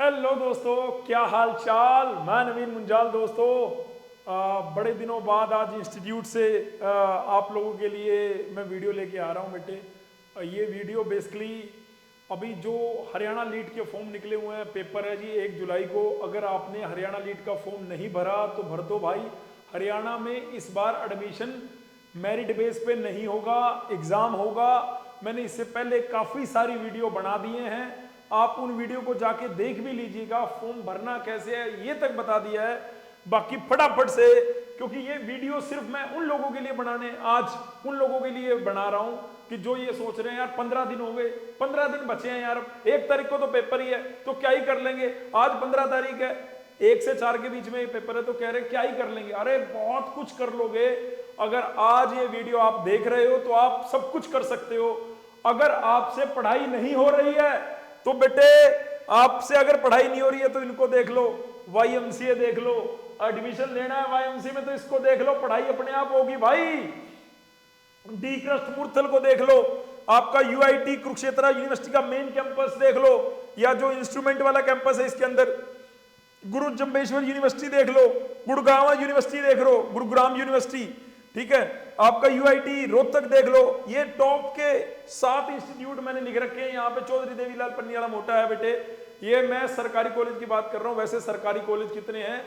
Hello दोस्तों, क्या हाल चाल। मैं नवीन मुंजाल दोस्तों। बड़े दिनों बाद आज इंस्टीट्यूट से आप लोगों के लिए मैं वीडियो लेके आ रहा हूँ बेटे। ये वीडियो बेसिकली अभी जो हरियाणा लीट के फॉर्म निकले हुए हैं, पेपर है जी 1 जुलाई को। अगर आपने हरियाणा लीट का फॉर्म नहीं भरा तो भर दो भाई। हरियाणा में इस बार एडमिशन मेरिट बेस पे नहीं होगा, एग्ज़ाम होगा। मैंने इससे पहले काफ़ी सारी वीडियो बना दिए हैं, आप उन वीडियो को जाके देख भी लीजिएगा। फॉर्म भरना कैसे है ये तक बता दिया है। बाकी फटाफट से, क्योंकि ये वीडियो सिर्फ मैं उन लोगों के लिए बनाने आज उन लोगों के लिए बना रहा हूं कि जो ये सोच रहे हैं यार 15 दिन हो गए, 15 दिन बचे हैं यार, 1 तारीख को तो पेपर ही है तो क्या ही कर लेंगे। आज 15 तारीख है, 1 से 4 के बीच में ये पेपर है, तो कह रहे क्या ही कर लेंगे। अरे बहुत कुछ कर लोगे। अगर आज ये वीडियो आप देख रहे हो तो आप सब कुछ कर सकते हो। अगर आपसे पढ़ाई नहीं हो रही है तो बेटे, आपसे अगर पढ़ाई नहीं हो रही है तो इनको देख लो, YMCA देख लो। एडमिशन लेना है YMCA में तो इसको देख लो, पढ़ाई अपने आप होगी भाई। डी क्रस्ट मूर्थल को देख लो, आपका UIT कुरुक्षेत्र यूनिवर्सिटी का मेन कैंपस देख लो, या जो इंस्ट्रूमेंट वाला कैंपस है इसके अंदर गुरु जम्बेश्वर यूनिवर्सिटी देख लो, गुड़गांव यूनिवर्सिटी देख लो, गुरुग्राम यूनिवर्सिटी, ठीक है। आपका UIT रोहतक देख लो। ये टॉप के 7 इंस्टीट्यूट मैंने लिख रखे हैं। यहाँ पे चौधरी देवीलाल पन्नीवाला मोटा है बेटे। ये मैं सरकारी कॉलेज की बात कर रहा हूँ। वैसे सरकारी कॉलेज कितने हैं?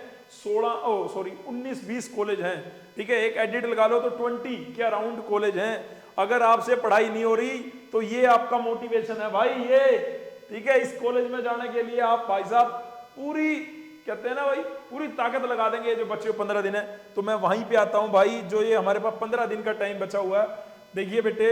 19-20 कॉलेज हैं, ठीक है। एक एडिट लगा लो तो 20 के अराउंड कॉलेज हैं। अगर आपसे पढ़ाई नहीं हो रही तो ये आपका मोटिवेशन है भाई, ये ठीक है। इस कॉलेज में जाने के लिए आप भाई साहब पूरी, कहते हैं ना भाई, पूरी ताकत लगा देंगे। जो बच्चे 15 दिन है तो मैं वहीं पे आता हूं भाई। जो ये हमारे पास 15 दिन का टाइम बचा हुआ है, देखिए बेटे,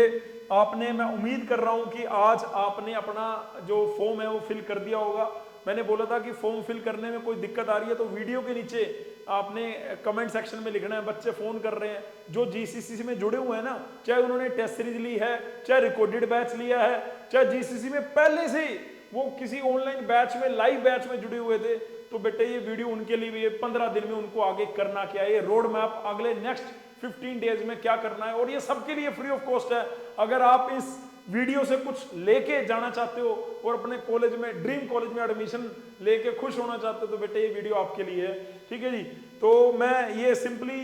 आपने, मैं उम्मीद कर रहा हूं कि आज आपने अपना जो फॉर्म है वो फिल कर दिया होगा। मैंने बोला था कि फॉर्म फिल करने में कोई दिक्कत आ रही है तो वीडियो के नीचे आपने कमेंट सेक्शन में लिखना है। बच्चे फोन कर रहे हैं जो GCC में जुड़े हुए हैं ना, चाहे उन्होंने टेस्ट सीरीज ली है, चाहे रिकॉर्डेड बैच लिया है, चाहे GCC में पहले से वो किसी ऑनलाइन बैच में, लाइव बैच में जुड़े हुए थे, तो बेटे ये वीडियो उनके लिए भी है। 15 दिन में उनको आगे करना क्या है, ये रोड मैप अगले नेक्स्ट 15 डेज में क्या करना है, और ये सबके लिए फ्री ऑफ कॉस्ट है। अगर आप इस वीडियो से कुछ लेके जाना चाहते हो और अपने कॉलेज में, ड्रीम कॉलेज में एडमिशन लेके खुश होना चाहते हो तो बेटे ये वीडियो आपके लिए है, ठीक है जी। तो मैं ये सिंपली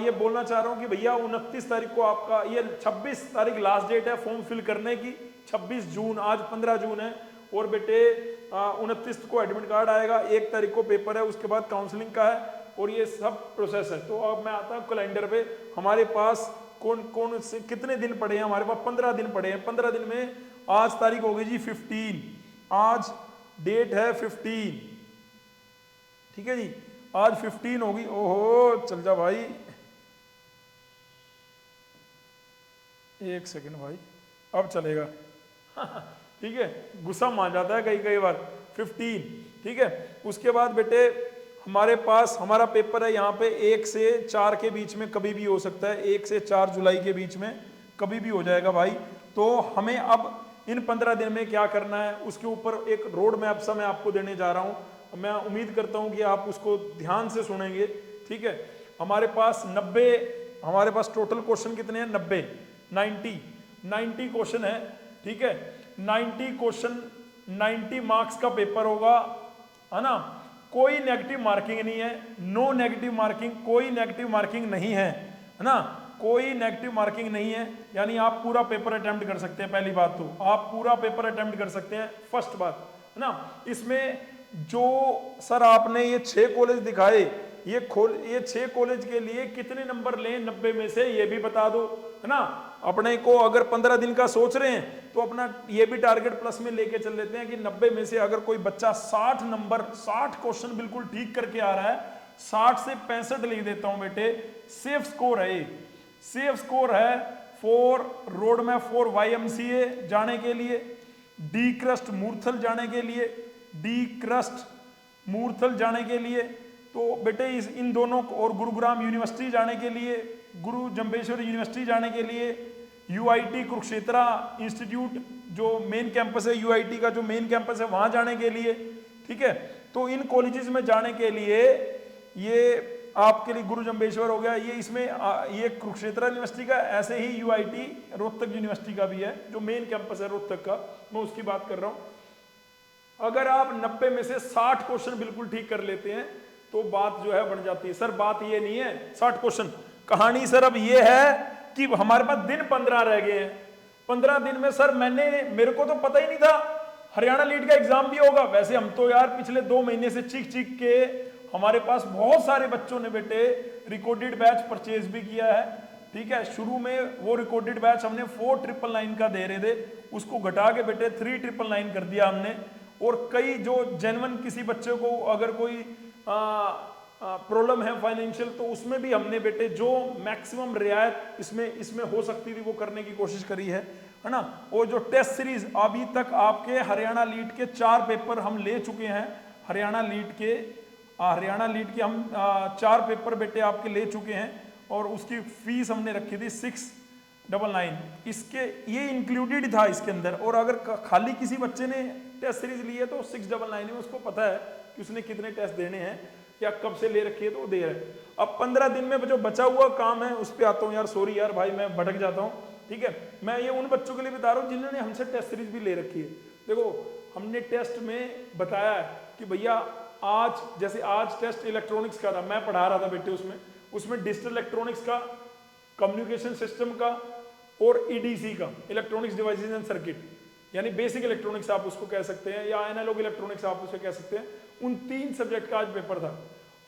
ये बोलना चाह रहा हूँ कि भैया 29 तारीख को आपका, ये 26 तारीख लास्ट डेट है फॉर्म फिल करने की, 26 जून, आज 15 जून है। और बेटे 29 को एडमिट कार्ड आएगा, 1 तारीख को पेपर है, उसके बाद काउंसलिंग का है, और ये सब प्रोसेस है। तो अब मैं आता हूँ कैलेंडर पे। हमारे पास कौन कौन से कितने दिन पड़े हैं? हमारे पास 15 दिन पड़े हैं। 15 दिन में आज तारीख हो गई जी 15, आज डेट है 15, ठीक है जी, आज 15 होगी। ओहो चल जा भाई, एक सेकंड भाई, अब चलेगा ठीक है, गुस्सा मान जाता है कई कई बार। 15, ठीक है। उसके बाद बेटे हमारे पास हमारा पेपर है यहाँ पे 1 से 4 के बीच में कभी भी हो सकता है, 1 से 4 जुलाई के बीच में कभी भी हो जाएगा भाई। तो हमें अब इन 15 दिन में क्या करना है उसके ऊपर एक रोड मैप सा मैं आपको देने जा रहा हूँ। मैं उम्मीद करता हूँ कि आप उसको ध्यान से सुनेंगे, ठीक है। हमारे पास हमारे पास टोटल क्वेश्चन कितने हैं? 90 क्वेश्चन है, ठीक है। 90 क्वेश्चन, 90 मार्क्स का पेपर होगा, है ना। कोई नेगेटिव मार्किंग नहीं है, नो नेगेटिव मार्किंग, कोई नेगेटिव मार्किंग नहीं है ना, कोई नेगेटिव मार्किंग नहीं है। यानी आप पूरा पेपर अटेम्प्ट कर सकते हैं। पहली बात तो आप पूरा पेपर अटेम्प्ट कर सकते हैं, फर्स्ट बात, है ना। इसमें जो सर आपने ये 6 कॉलेज दिखाए, ये 6 कॉलेज के लिए कितने नंबर लें 90 में से, ये भी बता दो, है ना। अपने को अगर 15 दिन का सोच रहे हैं तो अपना ये भी टारगेट प्लस में लेके चल लेते हैं कि 90 में से अगर कोई बच्चा 60 नंबर, 60 क्वेश्चन बिल्कुल ठीक करके आ रहा है, 60 से 65 लिख देता हूं बेटे, सेफ स्कोर है। सेफ स्कोर है for road map for YMCA जाने के लिए, डी क्रस्ट मूर्थल जाने के लिए, डी क्रस्ट मूर्थल जाने के लिए, तो बेटे इन दोनों, और गुरुग्राम यूनिवर्सिटी जाने के लिए, गुरु जम्बेश्वर यूनिवर्सिटी जाने के लिए, UIT कुरुक्षेत्र इंस्टीट्यूट जो मेन कैंपस है, UIT का जो मेन कैंपस है वहां जाने के लिए, ठीक है। तो इन कॉलेजेस में जाने के लिए ये आपके लिए गुरु जम्बेश्वर हो गया, ये इसमें ये कुरुक्षेत्र यूनिवर्सिटी का, ऐसे ही UIT रोहतक यूनिवर्सिटी का भी है जो मेन कैंपस है रोहतक का, मैं उसकी बात कर रहा हूँ। अगर आप 90 में से 60 क्वेश्चन बिल्कुल ठीक कर लेते हैं तो बात जो है बन जाती है। सर बात ये नहीं है 60 क्वेश्चन, कहानी सर अब ये है कि हमारे पास दिन 15 रह गए हैं। 15 दिन में सर मेरे को तो पता ही नहीं था हरियाणा लीड का एग्जाम भी होगा। वैसे हम तो यार पिछले 2 महीने से चीख चीख के, हमारे पास बहुत सारे बच्चों ने बेटे रिकॉर्डेड बैच परचेज भी किया है, ठीक है। शुरू में वो रिकॉर्डेड बैच हमने 4999 का दे रहे थे, उसको घटा के बेटे 3999 कर दिया हमने। और कई जो जेन्युइन किसी बच्चे को अगर कोई प्रॉब्लम है फाइनेंशियल, तो उसमें भी हमने बेटे जो मैक्सिमम रियायत इसमें हो सकती थी वो करने की कोशिश करी है ना। और जो टेस्ट सीरीज अभी तक आपके हरियाणा लीड के 4 पेपर हम ले चुके हैं। हरियाणा लीड के हम 4 पेपर बेटे आपके ले चुके हैं और उसकी फीस हमने रखी थी 699। इसके ये इंक्लूडेड था इसके अंदर। और अगर खाली किसी बच्चे ने टेस्ट सीरीज ली है तो 699 में उसको पता है कि उसने कितने टेस्ट देने हैं या कब से ले रखी है तो वो दे रहा है। अब 15 दिन में जो बचा हुआ काम है उस पर आता हूँ। यार सॉरी यार भाई मैं भटक जाता हूँ, ठीक है। मैं ये उन बच्चों के लिए बता रहा हूँ जिन्होंने हमसे टेस्ट सीरीज भी ले रखी है। देखो हमने टेस्ट में बताया है कि भैया आज टेस्ट इलेक्ट्रॉनिक्स का था, मैं पढ़ा रहा था बेटे उसमें डिजिटल इलेक्ट्रॉनिक्स का, कम्युनिकेशन सिस्टम का और ईडीसी का, इलेक्ट्रॉनिक्स डिवाइसेस एंड सर्किट, यानी बेसिक इलेक्ट्रॉनिक्स आप उसको कह सकते हैं या एनालॉग इलेक्ट्रॉनिक्स आप उसे कह सकते हैं। उन 3 सब्जेक्ट का आज पेपर था।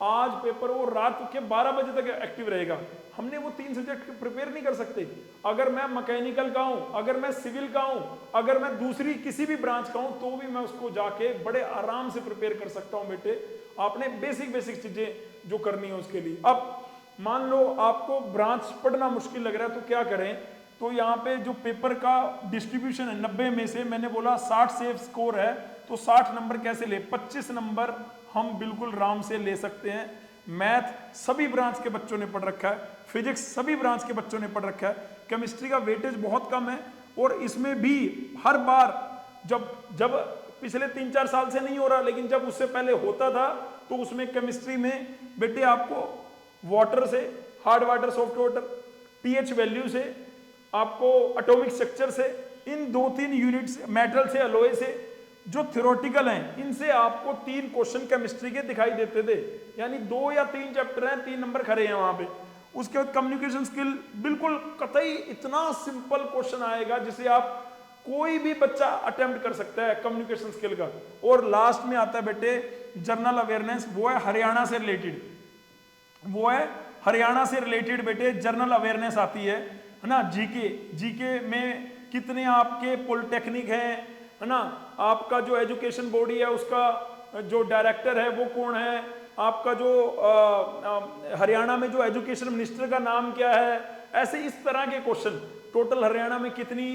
आज पेपर वो रात के 12 बजे तक एक्टिव रहेगा। हमने वो 3 सब्जेक्ट प्रिपेयर नहीं कर सकते। अगर मैं मैकेनिकल का हूं, अगर मैं सिविल का हूं, अगर मैं दूसरी किसी भी ब्रांच का हूं, तो भी मैं उसको जाके बड़े आराम से प्रिपेयर कर सकता हूं बेटे। आपने बेसिक चीजें जो करनी है उसके लिए। अब मान लो आपको ब्रांच पढ़ना मुश्किल लग रहा है तो क्या करें, तो यहाँ पे जो पेपर का डिस्ट्रीब्यूशन है 90 में से मैंने बोला 60 सेफ स्कोर है, तो 60 नंबर कैसे ले, 25 नंबर हम बिल्कुल आराम से ले सकते हैं। मैथ सभी ब्रांच के बच्चों ने पढ़ रखा है, फिजिक्स सभी ब्रांच के बच्चों ने पढ़ रखा है, केमिस्ट्री का वेटेज बहुत कम है। और इसमें भी हर बार जब पिछले 3-4 साल से नहीं हो रहा, लेकिन जब उससे पहले होता था तो उसमें केमिस्ट्री में बेटे आपको वाटर से, hard water, soft water, pH value से, आपको एटॉमिक स्ट्रक्चर से, इन 2-3 यूनिट्स, मेटल से, अलॉय से, जो थ्योरेटिकल हैं इनसे आपको 3 क्वेश्चन केमिस्ट्री के दिखाई देते थे। यानी 2 या 3 चैप्टर हैं, 3 नंबर खड़े हैं वहां पे। उसके बाद कम्युनिकेशन स्किल बिल्कुल कतई इतना सिंपल क्वेश्चन आएगा जिसे आप कोई भी बच्चा अटेम्प्ट कर सकता है कम्युनिकेशन स्किल का। और लास्ट में आता है बेटे जनरल अवेयरनेस, वो है हरियाणा से रिलेटेड, बेटे जनरल अवेयरनेस आती है ना। जीके में कितने आपके पॉलिटेक्निक है ना, आपका जो एजुकेशन बॉडी है उसका जो डायरेक्टर है वो कौन है, आपका जो हरियाणा में जो एजुकेशन मिनिस्टर का नाम क्या है, ऐसे इस तरह के क्वेश्चन। टोटल हरियाणा में कितनी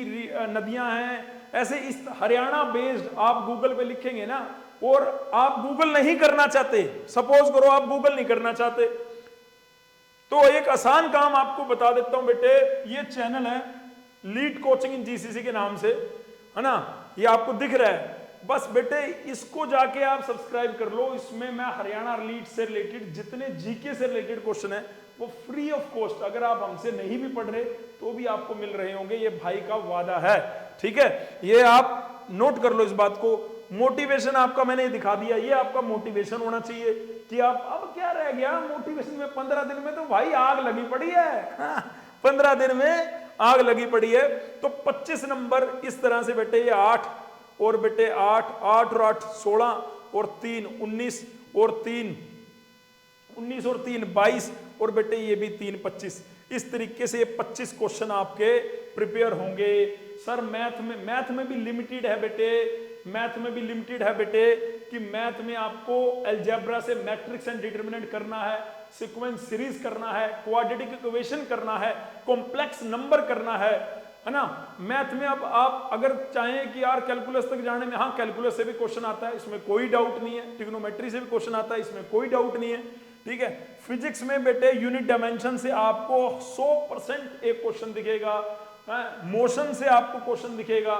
नदियां हैं, ऐसे इस हरियाणा बेस्ड आप गूगल पे लिखेंगे ना। और आप गूगल नहीं करना चाहते, सपोज करो आप गूगल नहीं करना चाहते, तो एक आसान काम आपको बता देता हूं बेटे। ये चैनल है लीड कोचिंग इन जीसीसी के नाम से, है ना, ये आपको दिख रहा है। बस बेटे इसको जाके आप सब्सक्राइब कर लो। इसमें मैं हरियाणा लीड से रिलेटेड जितने जीके से रिलेटेड क्वेश्चन है वो फ्री ऑफ कॉस्ट, अगर आप हमसे नहीं भी पढ़ रहे तो भी आपको मिल रहे होंगे, ये भाई का वादा है, ठीक है। ये आप नोट कर लो इस बात को। मोटिवेशन आपका मैंने दिखा दिया, ये आपका मोटिवेशन होना चाहिए कि आप, अब क्या रह गया मोटिवेशन में, 15 दिन में तो भाई आग लगी पड़ी है 15 दिन में आग लगी पड़ी है। तो 25 नंबर इस तरह से बेटे, ये 8 और बेटे 8 और 8 16 और 3 19 और 3 22 और बेटे ये भी 3 25। इस तरीके से ये 25 क्वेश्चन आपके प्रिपेयर होंगे। सर मैथ में भी लिमिटेड है बेटे, कि मैथ में आपको अलजेब्रा से मैट्रिक्स एंड डिटरमिनेंट करना है, सीक्वेंस सीरीज करना है, क्वाड्रेटिक इक्वेशन करना है, कॉम्प्लेक्स नंबर करना है ना। मैथ में अब आप अगर चाहें कि यार कैलकुलस तक जाने में, हाँ कैलकुलस से भी क्वेश्चन आता है, इसमें कोई डाउट नहीं है। ट्रिग्नोमेट्री से भी क्वेश्चन आता है, इसमें कोई डाउट नहीं है, ठीक है। फिजिक्स में बेटे यूनिट डायमेंशन से आपको 100% एक क्वेश्चन दिखेगा, मोशन से आपको क्वेश्चन दिखेगा,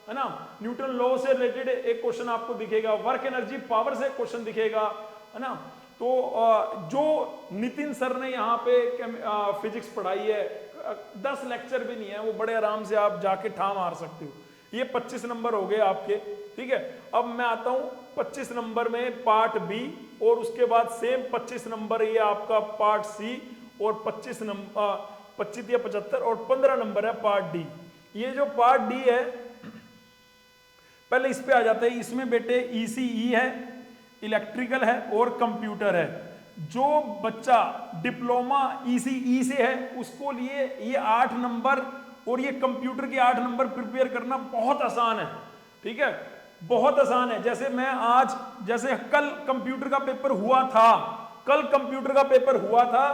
है ना, न्यूटन लॉ से रिलेटेड एक क्वेश्चन आपको दिखेगा, वर्क एनर्जी पावर से क्वेश्चन दिखेगा, है ना। तो जो नितिन सर ने यहाँ पे फिजिक्स पढ़ाई है, 10 लेक्चर भी नहीं है, वो बड़े आराम से आप जाके ठा मार सकते हो। ये 25 नंबर हो गए आपके। ठीक है। अब मैं आता हूं 25 नंबर में पार्ट बी, और उसके बाद सेम 25 नंबर ये आपका पार्ट सी, और 25 नंबर 25 या 75 और 15 नंबर है पार्ट डी। ये जो पार्ट डी है, पहले इस पे आ जाते हैं। इसमें बेटे ईसीई है, इलेक्ट्रिकल है और कंप्यूटर है। जो बच्चा डिप्लोमा ईसीई से है उसको लिए ये 8 नंबर और ये कंप्यूटर के 8 नंबर प्रिपेयर करना बहुत आसान है, ठीक है, बहुत आसान है। जैसे मैं आज, जैसे कल कंप्यूटर का पेपर हुआ था, कल कंप्यूटर का पेपर हुआ था,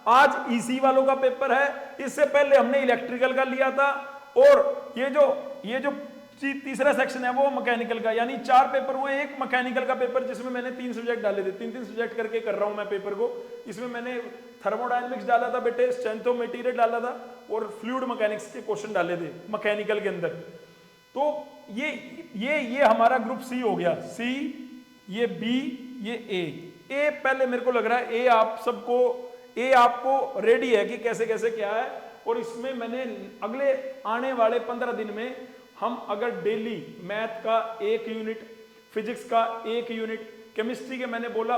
आज ईसी वालों का पेपर है। इससे पहले हमने इलेक्ट्रिकल का लिया था, और ये जो तीसरा सेक्शन है वो मैकेनिकल का, यानी 4 पेपर हुए। एक मैकेनिकल का पेपर जिसमें मैंने 3 सब्जेक्ट डाले थे, 3 सब्जेक्ट करके कर रहा हूं मैं पेपर को। इसमें मैंने थर्मोडायनेमिक्स डाला था बेटे, स्ट्रेंथ ऑफ मटेरियल डाला था, और फ्लूइड मैकेनिक्स के क्वेश्चन डाले थे मैकेनिकल के अंदर। तो ये हमारा ग्रुप सी हो गया, सी, ये बी, ये ए पहले मेरे को लग रहा है ए आपको रेडी है कि कैसे कैसे क्या है। और इसमें मैंने अगले आने वाले 15 दिन में हम अगर डेली मैथ का 1 यूनिट, फिजिक्स का 1 यूनिट, केमिस्ट्री के मैंने बोला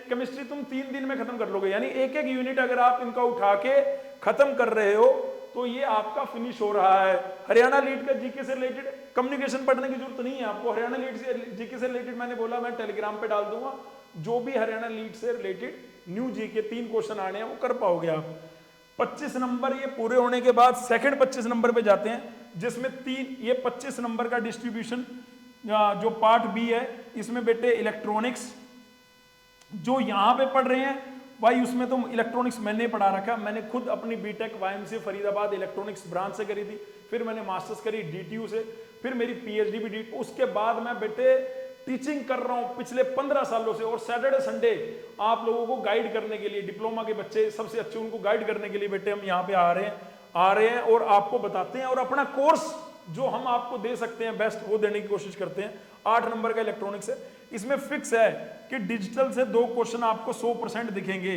केमिस्ट्री तुम 3 दिन में खत्म कर लोगे, यानी 1 यूनिट अगर आप इनका उठा के खत्म कर रहे हो तो ये आपका फिनिश हो रहा है। हरियाणा लीड का जीके से रिलेटेड कम्युनिकेशन पढ़ने की जरूरत नहीं है आपको। हरियाणा लीड से जीके से रिलेटेड मैंने बोला मैं टेलीग्राम पे डाल दूंगा, जो भी हरियाणा लीड से रिलेटेड न्यू जीके 3 क्वेश्चन आने हैं वो कर पाओगे आप। 25 नंबर ये पूरे होने के बाद सेकंड 25 नंबर पे जाते हैं, जिसमें 3 ये 25 नंबर का डिस्ट्रीब्यूशन जो पार्ट बी है, इसमें बेटे इलेक्ट्रॉनिक्स जो यहां पे पढ़ रहे हैं भाई, उसमें तो इलेक्ट्रॉनिक्स मैंने पढ़ा रखा। मैंने खुद अपनी BTech YMC Faridabad electronics branch से करी थी, फिर मैंने मास्टर्स करी डीटीयू से, फिर मेरी पीएचडी भी डी। उसके बाद मैं बेटे टीचिंग कर रहा हूं पिछले 15 सालों से, और सैटरडे संडे आप लोगों को गाइड करने के लिए, डिप्लोमा के बच्चे सबसे अच्छे उनको गाइड करने के लिए बेटे हम यहाँ पे आ रहे हैं और आपको बताते हैं, और अपना कोर्स जो हम आपको दे सकते हैं बेस्ट वो देने की कोशिश करते हैं। 8 नंबर का इलेक्ट्रॉनिक्स है, इसमें फिक्स है कि डिजिटल से 2 क्वेश्चन आपको 100% दिखेंगे,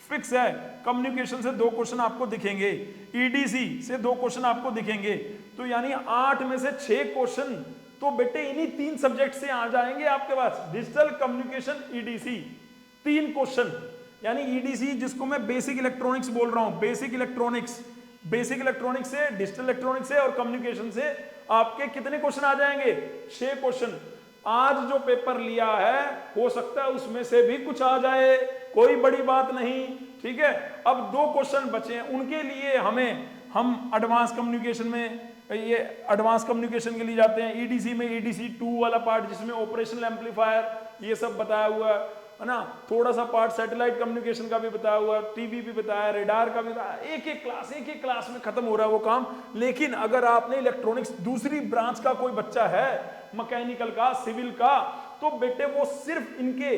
फिक्स है। कम्युनिकेशन से 2 क्वेश्चन आपको दिखेंगे, ईडीसी से 2 क्वेश्चन आपको दिखेंगे। तो यानी 8 में से 6 क्वेश्चन तो बेटे इन्हीं 3 सब्जेक्ट से आ जाएंगे आपके पास, डिजिटल, कम्युनिकेशन, ईडीसी, 3 क्वेश्चन। यानी ईडीसी जिसको मैं बेसिक इलेक्ट्रॉनिक्स बोल रहा हूं, बेसिक इलेक्ट्रॉनिक्स से, डिजिटल इलेक्ट्रॉनिक्स से और कम्युनिकेशन से आपके कितने क्वेश्चन आ जाएंगे? 6 क्वेश्चन। आज जो पेपर लिया है हो सकता है उसमें से भी कुछ आ जाए, कोई बड़ी बात नहीं, ठीक है। अब 2 क्वेश्चन बचे हैं, उनके लिए हम एडवांस कम्युनिकेशन में, ये एडवांस कम्युनिकेशन के लिए जाते हैं। ईडीसी में ईडीसी 2 वाला पार्ट जिसमें ऑपरेशनल एम्पलीफायर ये सब बताया हुआ है ना, थोड़ा सा पार्ट सैटेलाइट कम्युनिकेशन का भी बताया हुआ है, टीवी भी बताया, रेडार का भी बताया। एक एक क्लास में खत्म हो रहा है वो काम। लेकिन अगर आपने इलेक्ट्रॉनिक्स दूसरी ब्रांच का कोई बच्चा है, मैकेनिकल का, सिविल का, तो बेटे वो सिर्फ इनके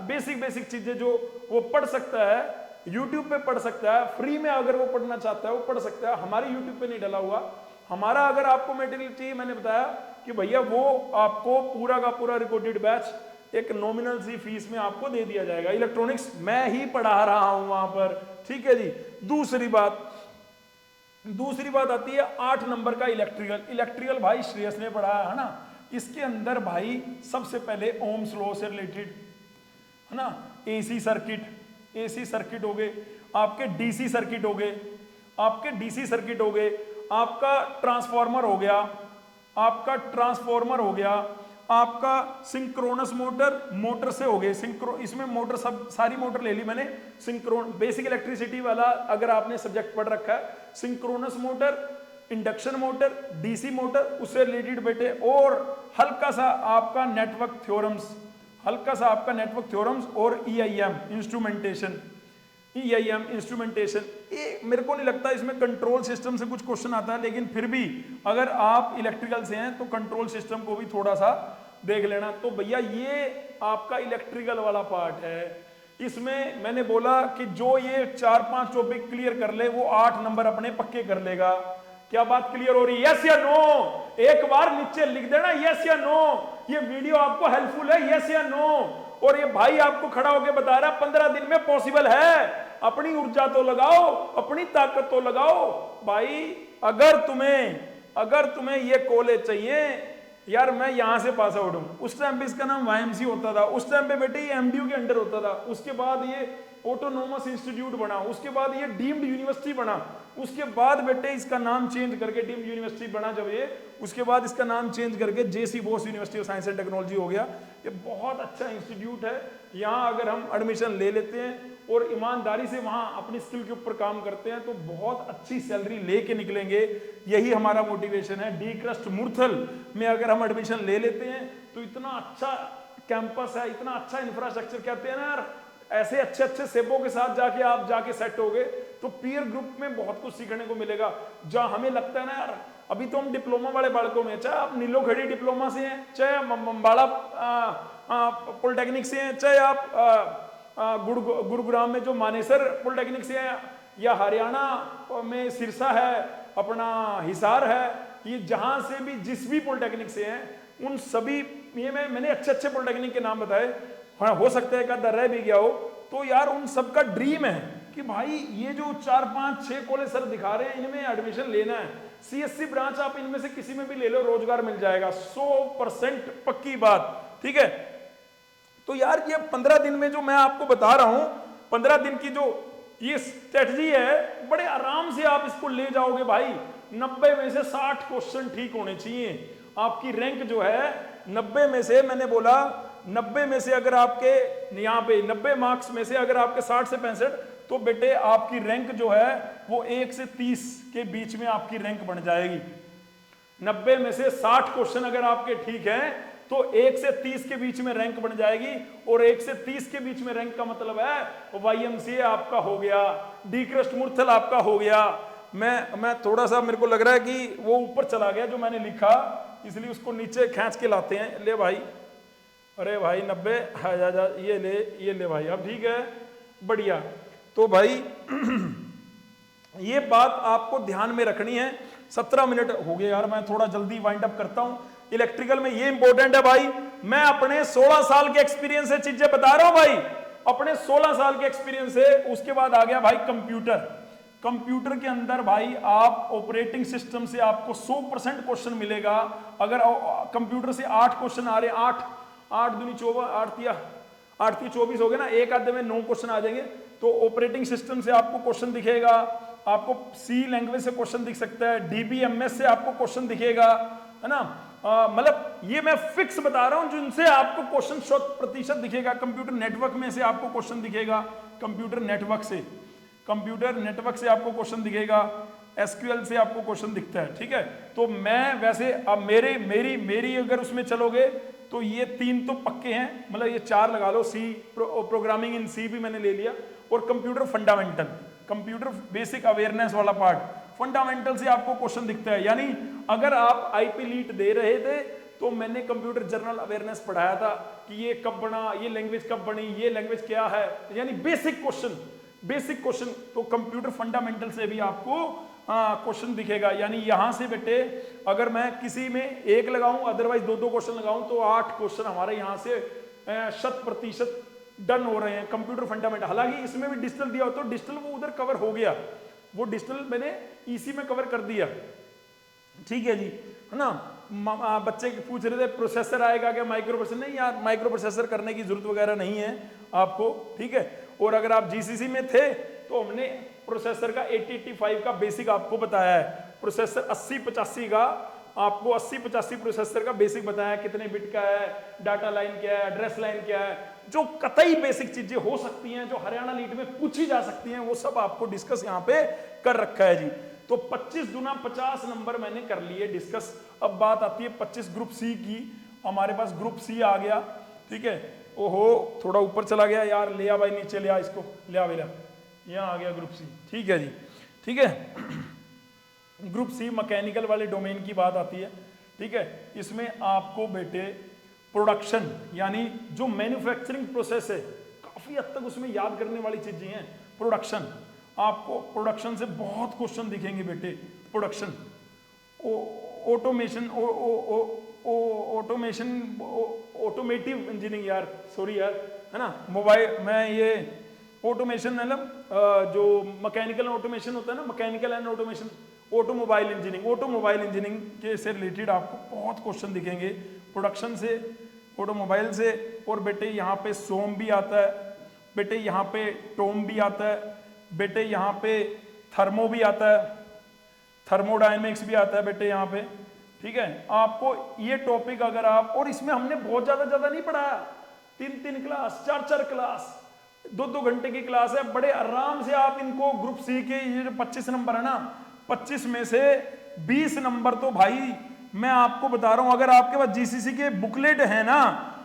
बेसिक चीजें जो वो पढ़ सकता है, यूट्यूब पे पढ़ सकता है, फ्री में अगर वो पढ़ना चाहता है वो पढ़ सकता है। हमारे यूट्यूब पे नहीं डला हुआ हमारा। अगर आपको मटेरियल चाहिए, मैंने बताया कि भैया वो आपको पूरा का पूरा रिकॉर्डेड बैच एक नॉमिनल सी फीस में आपको दे दिया जाएगा। इलेक्ट्रॉनिक्स मैं ही पढ़ा रहा हूं वहां पर, ठीक है जी। दूसरी बात आती है 8 नंबर का इलेक्ट्रिकल भाई श्रेयस ने पढ़ाया है ना। इसके अंदर भाई सबसे पहले ओम्स लॉ से रिलेटेड है ना, एसी सर्किट हो गए, आपके डीसी सर्किट हो गए, आपका ट्रांसफार्मर हो गया, आपका सिंक्रोनस मोटर से हो गए। इसमें मोटर सारी मोटर ले ली मैंने। बेसिक इलेक्ट्रिसिटी वाला अगर आपने सब्जेक्ट पढ़ रखा है, synchronous motor, induction motor, DC motor, उससे रिलेटेड बेटे, और हल्का सा आपका नेटवर्क थ्योरम्स और ईआईएम इंस्ट्रूमेंटेशन। मेरे को नहीं लगता इसमें कंट्रोल सिस्टम से कुछ क्वेश्चन आता है, लेकिन फिर भी अगर आप इलेक्ट्रिकल से हैं तो कंट्रोल सिस्टम को भी थोड़ा सा देख लेना। तो भैया ये आपका इलेक्ट्रिकल वाला पार्ट है। इसमें मैंने बोला कि जो ये 4-5 टॉपिक क्लियर कर ले वो 8 नंबर अपने पक्के कर लेगा। क्या बात क्लियर हो रही है? यस या नो? एक बार नीचे लिख देना यस या नो। ये वीडियो आपको हेल्पफुल है, यस या नो? और ये भाई आपको खड़ा होकर बता रहा है 15 दिन में पॉसिबल है। अपनी ऊर्जा तो लगाओ, अपनी ताकत तो लगाओ भाई। अगर तुम्हें ये कॉलेज चाहिए, यार मैं यहाँ से पास आउट हूँ, उस टाइम पे इसका नाम वाईएमसी होता था, उस टाइम पे बेटे ये एमडीयू के अंडर होता था, उसके बाद ये ऑटोनोमस इंस्टीट्यूट बना, उसके बाद ये डीम्ड यूनिवर्सिटी बना, उसके बाद बेटे इसका नाम चेंज करके डीम्ड यूनिवर्सिटी बना जब ये, उसके बाद इसका नाम चेंज करके JC Bose university of science and technology हो गया। ये बहुत अच्छा इंस्टीट्यूट है, यहाँ अगर हम एडमिशन ले लेते हैं और ईमानदारी से वहाँ अपनी स्किल के ऊपर काम करते हैं तो बहुत अच्छी सैलरी लेके निकलेंगे। यही हमारा मोटिवेशन है। डी क्रस्ट मुरथल में अगर हम एडमिशन ले लेते हैं तो इतना अच्छा कैंपस है, इतना अच्छा इंफ्रास्ट्रक्चर, कहते हैं ना यार, ऐसे अच्छे अच्छे सेबों के साथ जाके आप जाके सेट हो गए तो पीयर ग्रुप में बहुत कुछ सीखने को मिलेगा। जहाँ हमें लगता है ना यार, अभी तो हम डिप्लोमा वाले बालकों में, चाहे आप नीलो खड़ी डिप्लोमा से हैं, चाहे अम्बाड़ा पॉलिटेक्निक से हैं, चाहे आप गुरुग्राम में जो मानेसर पॉलिटेक्निक से है, या हरियाणा में सिरसा है, अपना हिसार है, ये जहां से भी जिस भी पॉलिटेक्निक से हैं उन सभी, ये मैंने अच्छे अच्छे पॉलिटेक्निक के नाम बताए, हाँ हो सकता है एक रह भी गया हो, तो यार उन सबका ड्रीम है कि भाई ये जो 4 5 6 कॉलेज सर दिखा रहे हैं इनमें एडमिशन लेना है, सीएससी ब्रांच आप इनमें से किसी में भी ले लो, रोजगार मिल जाएगा, 100% पक्की बात, ठीक है। तो यार ये 15 दिन में जो मैं आपको बता रहा हूं, 15 दिन की जो ये स्ट्रेटजी है, बड़े आराम से आप इसको ले जाओगे भाई। 90 में से 60 क्वेश्चन ठीक होने चाहिए, आपकी रैंक जो है 90 में से, मैंने बोला 90 में से अगर आपके यहाँ पे 90 मार्क्स में से अगर आपके 60 से 65, तो बेटे आपकी रैंक जो है वो 1 से 30 के बीच में आपकी रैंक बन जाएगी। 90 में से 60 क्वेश्चन अगर आपके ठीक हैं तो 1 से 30 के बीच में रैंक बन जाएगी, और 1 से 30 के बीच में रैंक का मतलब है वाईएमसीए आपका हो गया, डी क्रस्ट मुरथल आपका हो गया। मैं थोड़ा सा, मेरे को लग रहा है कि वो ऊपर चला गया जो मैंने लिखा, इसलिए उसको नीचे खींच के लाते हैं। ले भाई, अरे भाई 90, ये ले भाई, अब ठीक है, बढ़िया। तो भाई ये बात आपको ध्यान में रखनी है। 17 मिनट हो गए यार, मैं थोड़ा जल्दी वाइंड अप करता हूं। इलेक्ट्रिकल में ये इंपॉर्टेंट है भाई, मैं अपने 16 साल के एक्सपीरियंस से चीजें बता रहा हूं भाई, अपने 16 साल के एक्सपीरियंस से। उसके बाद आ गया भाई कंप्यूटर। कंप्यूटर के अंदर भाई आप ऑपरेटिंग सिस्टम से आपको 100% क्वेश्चन मिलेगा। अगर कंप्यूटर से 8 क्वेश्चन आ रहे हैं, 8 दूनी 24, 8 3 24 हो गए ना, एक आधे में 9 क्वेश्चन आ जाएंगे। तो ऑपरेटिंग सिस्टम से आपको क्वेश्चन दिखेगा, आपको सी लैंग्वेज से क्वेश्चन दिख सकता है, डीबीएमएस से आपको क्वेश्चन दिखेगा, है ना। मतलब ये मैं फिक्स बता रहा हूं जिनसे आपको क्वेश्चन 100% दिखेगा। कंप्यूटर नेटवर्क में से आपको क्वेश्चन दिखेगा, कंप्यूटर नेटवर्क से आपको क्वेश्चन दिखेगा, एसक्यूएल से आपको क्वेश्चन दिखता है, ठीक है। तो मैं वैसे अब मेरी अगर उसमें चलोगे तो ये 3 तो पक्के हैं, मतलब ये 4 लगा लो। सी प्रोग्रामिंग इन सी भी मैंने ले लिया, और computer fundamental, computer basic awareness वाला पार्ट, फंडामेंटल से आपको क्वेश्चन दिखता है। यानी अगर आप आईपी लीट दे रहे थे तो मैंने कंप्यूटर जनरल अवेयरनेस पढ़ाया था कि ये कब बना, ये लैंग्वेज कब बनी, ये लैंग्वेज क्या है, यानी बेसिक क्वेश्चन। तो कंप्यूटर फंडामेंटल से भी आपको क्वेश्चन दिखेगा। यानी यहां से बेटे अगर मैं किसी में 1 लगाऊं, अदरवाइज 2 क्वेश्चन लगाऊं, तो 8 क्वेश्चन हमारे यहां से 100% डन हो रहे हैं कंप्यूटर फंडामेंटल। हालांकि इसमें भी डिजिटल दिया हो तो डिजिटल वो उधर कवर हो गया, वो डिजिटल मैंने ईसी में कवर कर दिया, ठीक है जी, है ना। बच्चे पूछ रहे थे प्रोसेसर आएगा क्या, माइक्रो प्रोसेसर, नहीं यार, माइक्रो प्रोसेसर करने की जरूरत वगैरह नहीं है आपको, ठीक है। और अगर आप जीसीसी में थे तो हमने प्रोसेसर का 8085 का बेसिक आपको बताया है, प्रोसेसर 8085 का आपको 8085 प्रोसेसर का बेसिक बताया, कितने बिट का है, डाटा लाइन क्या है, एड्रेस लाइन क्या है, जो कतई बेसिक चीजें हो सकती हैं, जो हरियाणा लीट में पूछी जा सकती हैं, वो सब आपको डिस्कस यहाँ पे कर रखा है जी। तो 25 गुना 50 नंबर मैंने कर लिए डिस्कस। अब बात आती है 25 ग्रुप सी की। हमारे पास ग्रुप सी आ गया, ठीक है। ओहो थोड़ा ऊपर चला गया यार, ले आ भाई नीचे, ले आ इसको, ले आ बेला, यहाँ आ गया ग्रुप सी, ठीक है जी, ठीक है। ग्रुप सी मैकेनिकल वाले डोमेन की बात आती है, ठीक है। इसमें आपको बेटे प्रोडक्शन यानी जो मैन्युफैक्चरिंग प्रोसेस है, काफी हद तक उसमें याद करने वाली चीजें हैं। प्रोडक्शन, आपको प्रोडक्शन से बहुत क्वेश्चन दिखेंगे बेटे। प्रोडक्शन, ऑटोमेशन, ऑटोमेटिव इंजीनियरिंग, यार सॉरी यार, है ना। मोबाइल में ये ऑटोमेशन मतलब जो मैकेनिकल ऑटोमेशन होता है ना, mechanical and automation, automobile engineering के से रिलेटेड आपको बहुत क्वेश्चन दिखेंगे, प्रोडक्शन से, ऑटोमोबाइल से। और बेटे यहाँ पे सोम भी आता है, बेटे यहाँ पे टोम भी आता है, बेटे यहाँ पे थर्मो भी आता है, थर्मोडायनेमिक्स भी आता है बेटे यहाँ पे। ठीक है, आपको ये टॉपिक अगर आप, और इसमें हमने बहुत ज्यादा नहीं पढ़ाया, 3 क्लास, 4 क्लास, 2 घंटे की क्लास है, बड़े आराम से आप इनको ग्रुप सी के ये जो 25 नंबर है ना, 25 में से 20 नंबर तो भाई मैं आपको बता रहा हूं, अगर आपके पास जीसीसी के बुकलेट है ना,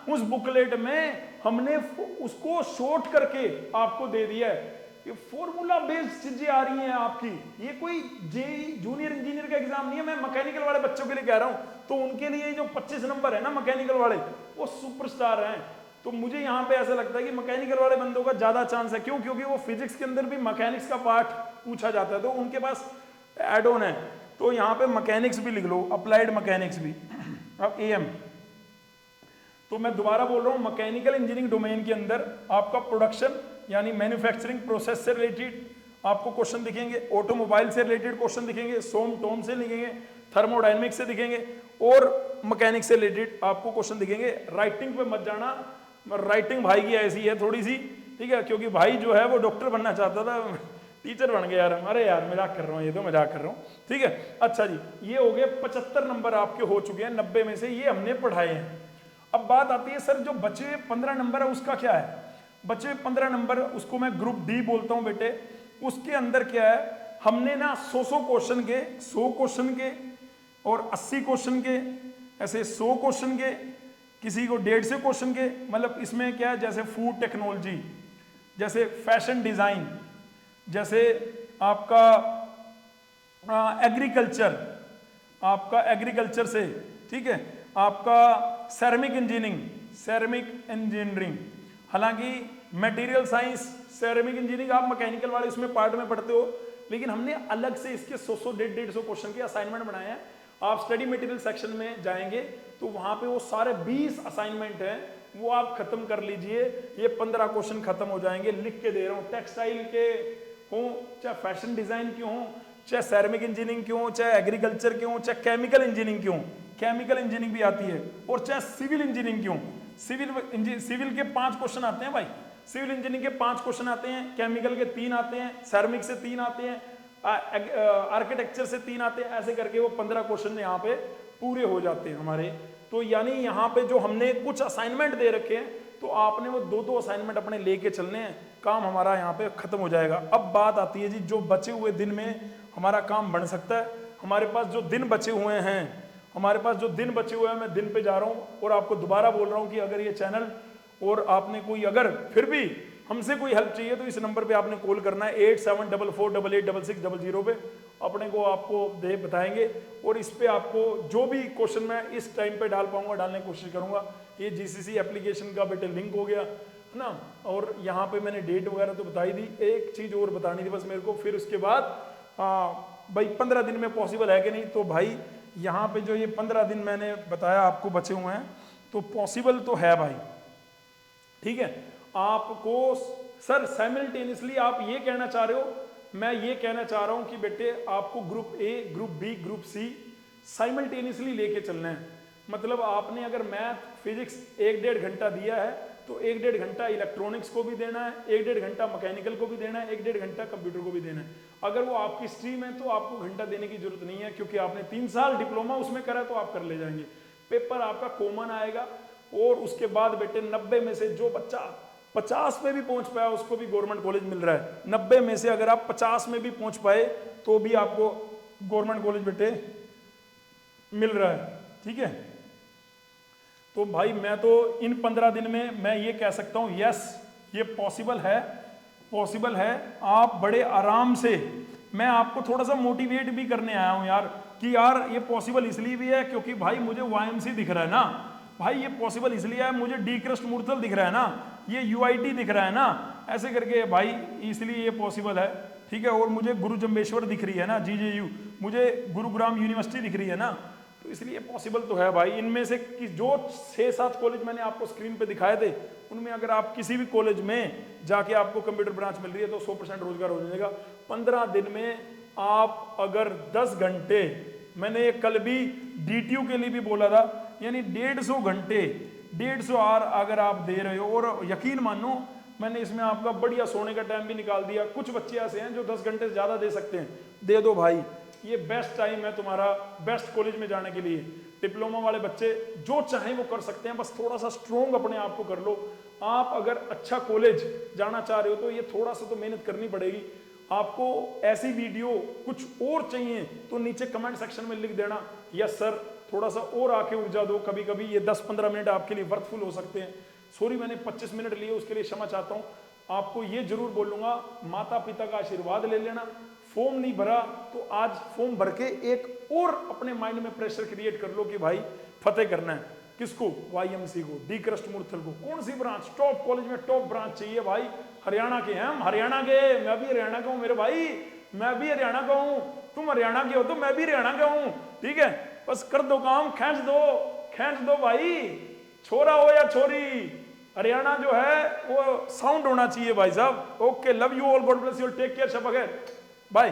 उस बुकलेट में हमने उसको शॉर्ट करके आपको दे दिया है। ये फॉर्मूला बेस्ड चीजें आ रही हैं आपकी, ये कोई जेई जूनियर इंजीनियर का एग्जाम नहीं है, मैं मैकेनिकल वाले बच्चों के लिए कह रहा हूं। तो उनके लिए जो 25 नंबर है ना मैकेनिकल वाले, वो सुपरस्टार हैं। तो मुझे यहाँ पे ऐसा लगता है कि मैकेनिकल वाले बंदों का ज्यादा चांस है। क्यों? क्योंकि वो फिजिक्स के अंदर भी मैकेनिक्स का पार्ट पूछा जाता है, तो उनके पास एड ऑन है। तो यहाँ पे मैकेनिक्स भी लिख लो, अप्लाइड मैकेनिक्स भी। अब एएम, तो मैं दोबारा बोल रहा हूँ, मैकेनिकल इंजीनियरिंग डोमेन के अंदर आपका प्रोडक्शन यानी मैन्युफैक्चरिंग प्रोसेस से रिलेटेड आपको क्वेश्चन दिखेंगे, ऑटोमोबाइल से रिलेटेड क्वेश्चन दिखेंगे, सोम टोम से दिखेंगे, थर्मोडायनेमिक्स से दिखेंगे, और मैकेनिक्स से रिलेटेड आपको क्वेश्चन दिखेंगे। राइटिंग पे मत जाना, राइटिंग भाई की ऐसी है थोड़ी सी, ठीक है, क्योंकि भाई जो है वो डॉक्टर बनना चाहता था, टीचर बन गया यार। अरे यार मजाक कर रहा हूँ, ये तो मजाक कर रहा हूँ, ठीक है। अच्छा जी, ये हो गए 75 नंबर आपके हो चुके हैं, 90 में से ये हमने पढ़ाए हैं। अब बात आती है सर जो बचे हुए 15 नंबर है उसका क्या है? बचे हुए 15 नंबर उसको मैं ग्रुप डी बोलता हूं बेटे। उसके अंदर क्या है, हमने ना 100 क्वेश्चन के, 100 क्वेश्चन के और 80 क्वेश्चन के, ऐसे 100 क्वेश्चन के, किसी को 150 क्वेश्चन के, मतलब इसमें क्या है, जैसे फूड टेक्नोलॉजी, जैसे फैशन डिजाइन, जैसे आपका एग्रीकल्चर, आपका एग्रीकल्चर से, ठीक है, आपका सेरेमिक इंजीनियरिंग, हालांकि मटेरियल साइंस, सेरेमिक इंजीनियरिंग आप मैकेनिकल वाले इसमें पार्ट में पढ़ते हो, लेकिन हमने अलग से इसके 100 150 क्वेश्चन के असाइनमेंट बनाए हैं। आप स्टडी मटेरियल सेक्शन में जाएंगे तो वहां पे वो सारे 20 असाइनमेंट हैं, वो आप खत्म कर लीजिए, ये 15 क्वेश्चन खत्म हो जाएंगे। लिख के दे रहा हूँ, टेक्सटाइल के हों, चाहे फैशन डिजाइन के हों, चाहे सेरेमिक इंजीनियरिंग क्यों, चाहे एग्रीकल्चर क्यों, चाहे केमिकल इंजीनियरिंग क्यों, केमिकल इंजीनियरिंग भी आती है, और चाहे सिविल इंजीनियरिंग क्यों, सिविल के 5 क्वेश्चन आते हैं भाई, सिविल इंजीनियरिंग के 5 क्वेश्चन आते हैं, केमिकल के 3 आते हैं, सेरेमिक से 3 आते हैं, आर्किटेक्चर से 3 आते हैं, ऐसे करके वो 15 क्वेश्चन यहाँ पे पूरे हो जाते हैं हमारे। तो यानी यहाँ पे जो हमने कुछ असाइनमेंट दे रखे हैं, तो आपने वो 2-2 असाइनमेंट अपने लेके चलने हैं, काम हमारा यहाँ पे खत्म हो जाएगा। अब बात आती है जी, जो बचे हुए दिन में हमारा काम बन सकता है। हमारे पास जो दिन बचे हुए हैं, मैं दिन पे जा रहा हूँ, और आपको दोबारा बोल रहा हूँ कि अगर ये चैनल, और आपने कोई अगर फिर भी हमसे कोई हेल्प चाहिए तो इस नंबर पे आपने कॉल करना है 8744886600 पे, अपने को आपको दे बताएंगे, और इस पे आपको जो भी क्वेश्चन मैं इस टाइम पे डाल पाऊंगा डालने की कोशिश करूंगा। ये जीसीसी एप्लीकेशन का बेटे लिंक हो गया है ना, और यहाँ पे मैंने डेट वगैरह तो बताई दी। एक चीज और बतानी थी बस मेरे को, फिर उसके बाद भाई 15 दिन में पॉसिबल है कि नहीं, तो भाई यहाँ पे जो ये 15 दिन मैंने बताया आपको बचे हुए हैं, तो पॉसिबल तो है भाई, ठीक है। आपको सर साइमल्टेनियसली आप ये कहना चाह रहे हो, मैं ये कहना चाह रहा हूं कि बेटे आपको group A, group B, group C simultaneously लेके चलना है। मतलब आपने अगर मैथ फिजिक्स 1-1.5 घंटा दिया है, तो 1-1.5 घंटा इलेक्ट्रॉनिक्स को भी देना है, 1-1.5 घंटा मैकेनिकल को भी देना है, 1-1.5 घंटा कंप्यूटर को भी देना है। अगर वो आपकी स्ट्रीम है तो आपको घंटा देने की जरूरत नहीं है, क्योंकि आपने 3 साल डिप्लोमा उसमें करा, तो आप कर ले जाएंगे। पेपर आपका कॉमन आएगा, और उसके बाद बेटे 90 में से जो बच्चा 50 में भी पहुंच पाया उसको भी गवर्नमेंट कॉलेज मिल रहा है। 90 में से अगर आप 50 में भी पहुंच पाए तो भी आपको गवर्नमेंट कॉलेज बेटे मिल रहा है, ठीक है। तो भाई मैं तो इन 15 दिन में मैं ये कह सकता हूं, यस ये पॉसिबल है। आप बड़े आराम से, मैं आपको थोड़ा सा मोटिवेट भी करने आया हूं यार, कि यार ये पॉसिबल इसलिए भी है क्योंकि भाई मुझे वाईएमसी दिख रहा है ना भाई, ये पॉसिबल इसलिए है मुझे डी क्रस्ट मूर्तल दिख रहा है ना, ये यूआईटी दिख रहा है ना, ऐसे करके भाई इसलिए ये पॉसिबल है, ठीक है। और मुझे गुरु जम्बेश्वर दिख रही है ना, जीजेयू, मुझे गुरुग्राम यूनिवर्सिटी दिख रही है ना, तो इसलिए पॉसिबल तो है भाई। इनमें से कि जो 6-7 कॉलेज मैंने आपको स्क्रीन पे दिखाए थे, उनमें अगर आप किसी भी कॉलेज में जाके आपको कंप्यूटर ब्रांच मिल रही है तो 100% रोजगार हो जाएगा। 15 दिन में आप अगर 10 घंटे, मैंने कल भी डीटीयू के लिए भी बोला था, यानी 150 घंटे 150 आवर अगर आप दे रहे हो, और यकीन मानो मैंने इसमें आपका बढ़िया सोने का टाइम भी निकाल दिया। कुछ बच्चे ऐसे हैं जो 10 घंटे से ज़्यादा दे सकते हैं, दे दो भाई, ये बेस्ट टाइम है तुम्हारा बेस्ट कॉलेज में जाने के लिए। डिप्लोमा वाले बच्चे जो चाहें वो कर सकते हैं, बस थोड़ा सा स्ट्रोंग अपने आप को कर लो। आप अगर अच्छा कॉलेज जाना चाह रहे हो तो ये थोड़ा सा तो मेहनत करनी पड़ेगी आपको। ऐसी वीडियो कुछ और चाहिए तो नीचे कमेंट सेक्शन में लिख देना, यस सर थोड़ा सा और आके ऊर्जा दो। कभी कभी ये 10-15 मिनट आपके लिए वर्थफुल हो सकते हैं। सॉरी मैंने 25 मिनट लिए, उसके लिए क्षमा चाहता हूँ। आपको ये जरूर बोलूंगा, माता पिता का आशीर्वाद ले लेना। फॉर्म नहीं भरा तो आज फॉर्म भर के एक और अपने माइंड में प्रेशर क्रिएट कर लो कि भाई फतेह करना है। किसको? YMC को, डी कृष्णमूर्ति को। कौन सी ब्रांच? टॉप कॉलेज में टॉप ब्रांच चाहिए भाई। हरियाणा के हैं हम, हरियाणा के, मैं भी हरियाणा का हूँ मेरे भाई, मैं भी हरियाणा का हूँ। तुम हरियाणा के हो तो मैं भी हरियाणा का हूँ, ठीक है। बस कर दो काम, खींच दो भाई, छोरा हो या छोरी, हरियाणा जो है वो साउंड होना चाहिए भाई साहब। Okay, love you all, God bless you, take care, शब बखैर, बाय।